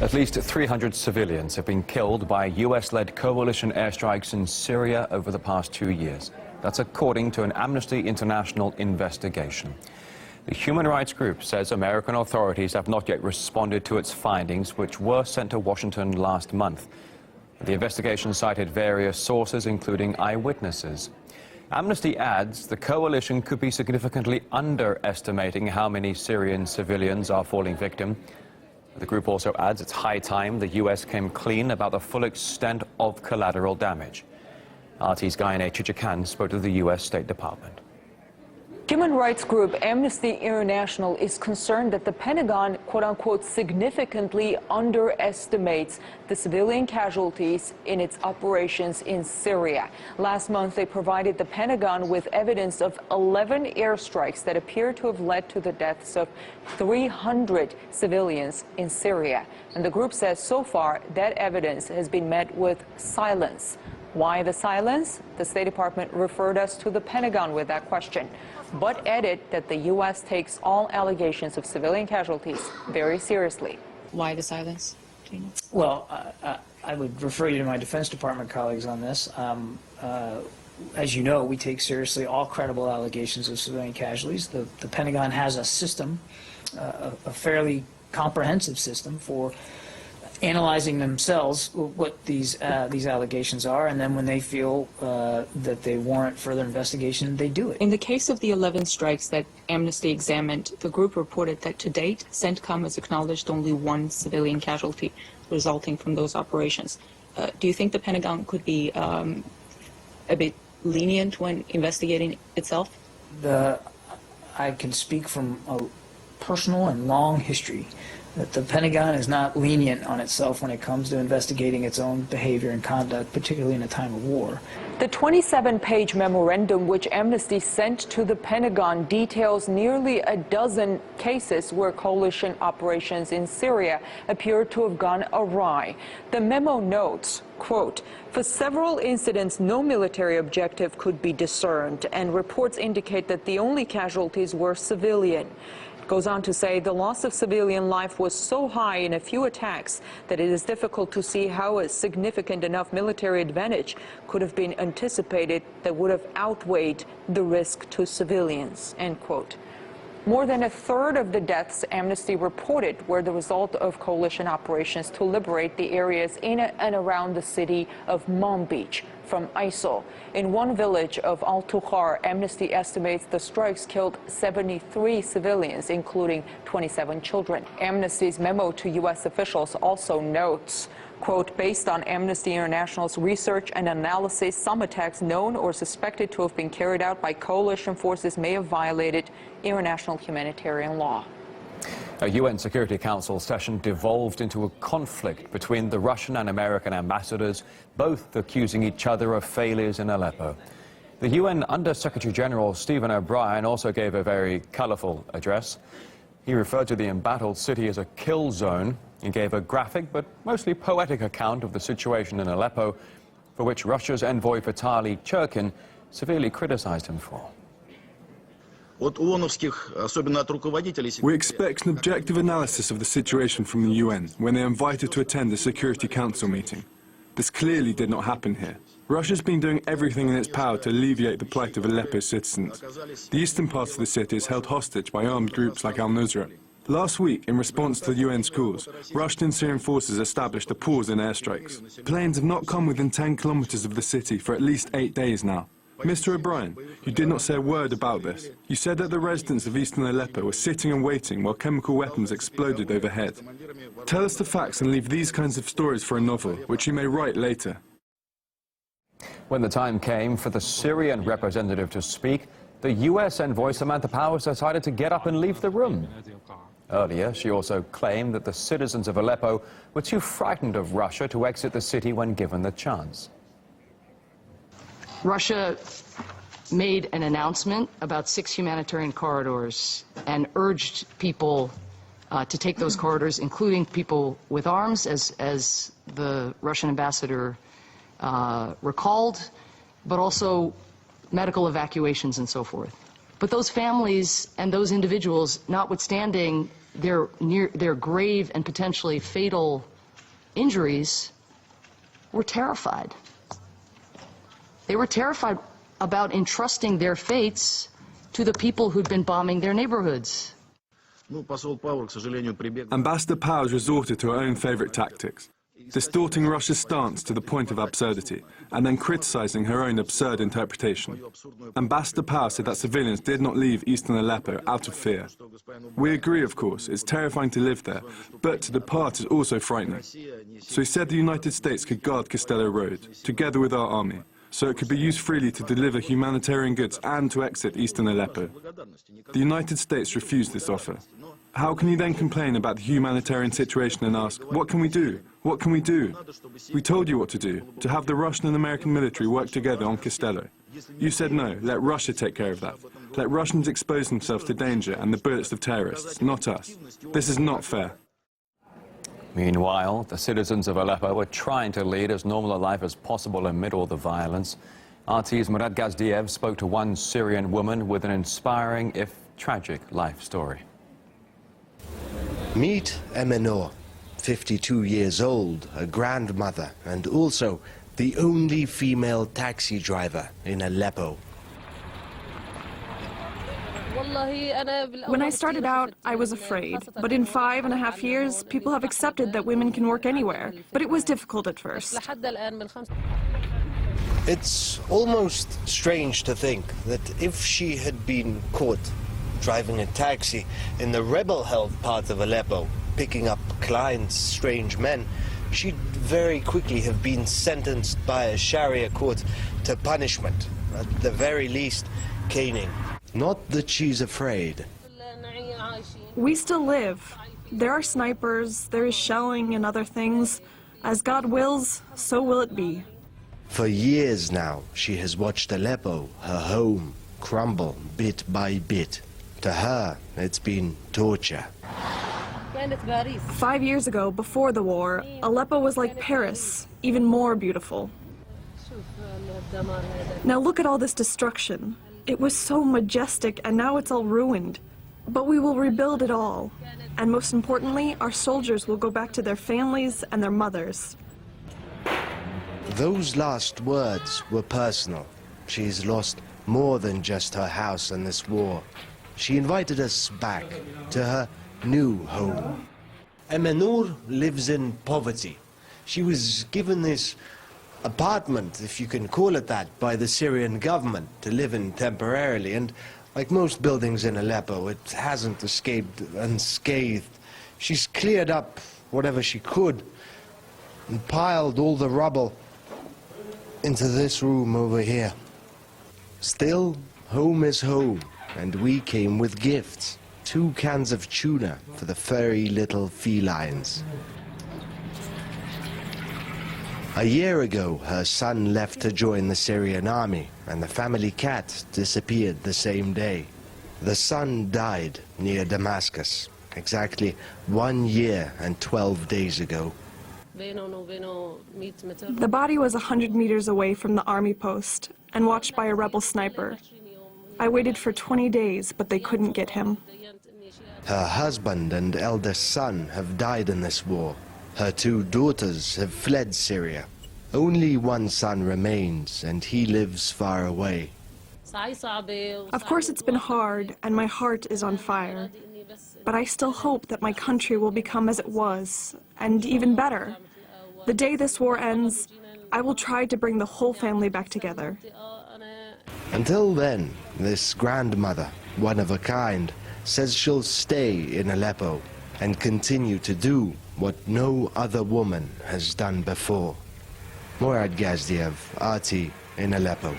At least 300 civilians have been killed by US-led coalition airstrikes in Syria over the past 2 years. That's according to an Amnesty International investigation. The human rights group says American authorities have not yet responded to its findings, which were sent to Washington last month. The investigation cited various sources, including eyewitnesses. Amnesty adds the coalition could be significantly underestimating how many Syrian civilians are falling victim. The group also adds it's high time the US came clean about the full extent of collateral damage. RT's Gayane Chichikan spoke to the US State Department. Human rights group Amnesty International is concerned that the Pentagon, quote-unquote, significantly underestimates the civilian casualties in its operations in Syria. Last month, they provided the Pentagon with evidence of 11 airstrikes that appear to have led to the deaths of 300 civilians in Syria. And the group says so far that evidence has been met with silence. Why the silence? The State Department referred us to the Pentagon with that question, but added that the U.S. takes all allegations of civilian casualties very seriously. Why the silence? Well, I would refer you to my Defense Department colleagues on this. As you know, we take seriously all credible allegations of civilian casualties. The Pentagon has a system, a fairly comprehensive system for analyzing themselves what these allegations are, and then when they feel that they warrant further investigation, they do it. In the case of the 11 strikes that Amnesty examined, the group reported that to date, CENTCOM has acknowledged only one civilian casualty resulting from those operations. Do you think the Pentagon could be a bit lenient when investigating itself? I can speak from a personal and long history that the Pentagon is not lenient on itself when it comes to investigating its own behavior and conduct, particularly in a time of war. The 27-page memorandum which Amnesty sent to the Pentagon details nearly a dozen cases where coalition operations in Syria appear to have gone awry. The memo notes, quote, "For several incidents, no military objective could be discerned, and reports indicate that the only casualties were civilian." Goes on to say the loss of civilian life was so high in a few attacks that it is difficult to see how a significant enough military advantage could have been anticipated that would have outweighed the risk to civilians, end quote. More than a third of the deaths Amnesty reported were the result of coalition operations to liberate the areas in and around the city of Manbij from ISIL. In one village of Al-Tukhar, Amnesty estimates the strikes killed 73 civilians, including 27 children. Amnesty's memo to U.S. officials also notes, quote, "Based on Amnesty International's research and analysis, some attacks known or suspected to have been carried out by coalition forces may have violated international humanitarian law." A UN Security Council session devolved into a conflict between the Russian and American ambassadors, both accusing each other of failures in Aleppo. The UN Under-Secretary General Stephen O'Brien also gave a very colorful address. He referred to the embattled city as a kill zone and gave a graphic but mostly poetic account of the situation in Aleppo, for which Russia's envoy Vitaly Churkin severely criticized him for. We expect an objective analysis of the situation from the UN when they are invited to attend the Security Council meeting. This clearly did not happen here. Russia's been doing everything in its power to alleviate the plight of Aleppo's citizens. The eastern part of the city is held hostage by armed groups like al-Nusra. Last week, in response to the UN's calls, Russian and Syrian forces established a pause in airstrikes. Planes have not come within 10 kilometers of the city for at least 8 days now. Mr. O'Brien, you did not say a word about this. You said that the residents of eastern Aleppo were sitting and waiting while chemical weapons exploded overhead. Tell us the facts and leave these kinds of stories for a novel, which you may write later. When the time came for the Syrian representative to speak, the U.S. envoy Samantha Powers decided to get up and leave the room. Earlier, she also claimed that the citizens of Aleppo were too frightened of Russia to exit the city when given the chance. Russia made an announcement about 6 humanitarian corridors and urged people to take those corridors, including people with arms, as the Russian ambassador recalled, but also medical evacuations and so forth. But those families and those individuals, notwithstanding their grave and potentially fatal injuries were terrified. They were terrified about entrusting their fates to the people who'd been bombing their neighborhoods. Ambassador Powers resorted to her own favorite tactics, distorting Russia's stance to the point of absurdity, and then criticizing her own absurd interpretation. Ambassador Powers said that civilians did not leave eastern Aleppo out of fear. We agree, of course, it's terrifying to live there, but to depart is also frightening. So he said the United States could guard Castello Road, together with our army, so it could be used freely to deliver humanitarian goods and to exit eastern Aleppo. The United States refused this offer. How can you then complain about the humanitarian situation and ask, what can we do? What can we do? We told you what to do, to have the Russian and American military work together on Castello. You said no, let Russia take care of that. Let Russians expose themselves to danger and the bullets of terrorists, not us. This is not fair. Meanwhile, the citizens of Aleppo are trying to lead as normal a life as possible amid all the violence. RT's Murad Gazdiev spoke to one Syrian woman with an inspiring, if tragic, life story. Meet Emenor, 52 years old, a grandmother, and also the only female taxi driver in Aleppo. When I started out, I was afraid. But in 5.5 years, people have accepted that women can work anywhere. But it was difficult at first. It's almost strange to think that if she had been caught driving a taxi in the rebel-held part of Aleppo, picking up clients, strange men, she'd very quickly have been sentenced by a Sharia court to punishment, at the very least, caning. Not that she's afraid. We still live. There are snipers, there is shelling and other things. As God wills, so will it be. For years now, she has watched Aleppo, her home, crumble bit by bit. To her, it's been torture. 5 years ago, before the war, Aleppo was like Paris, even more beautiful. Now look at all this destruction. It was so majestic, and now it's all ruined. But we will rebuild it all. And most importantly, our soldiers will go back to their families and their mothers. Those last words were personal. She's lost more than just her house in this war. She invited us back to her new home. Emenor lives in poverty. She was given this apartment, if you can call it that, by the Syrian government to live in temporarily, and like most buildings in Aleppo, it hasn't escaped unscathed. She's cleared up whatever she could and piled all the rubble into this room over here. Still, home is home, and we came with gifts. 2 cans of tuna for the furry little felines. A year ago, her son left to join the Syrian army, and the family cat disappeared the same day. The son died near Damascus, exactly 1 year and 12 days ago. The body was 100 meters away from the army post and watched by a rebel sniper. I waited for 20 days, but they couldn't get him. Her husband and eldest son have died in this war. Her 2 daughters have fled Syria. Only one son remains, and he lives far away. Of course, it's been hard, and my heart is on fire. But I still hope that my country will become as it was, and even better. The day this war ends, I will try to bring the whole family back together. Until then, this grandmother, one of a kind, says she'll stay in Aleppo and continue to do what no other woman has done before. Murad Gazdiev, RT in Aleppo.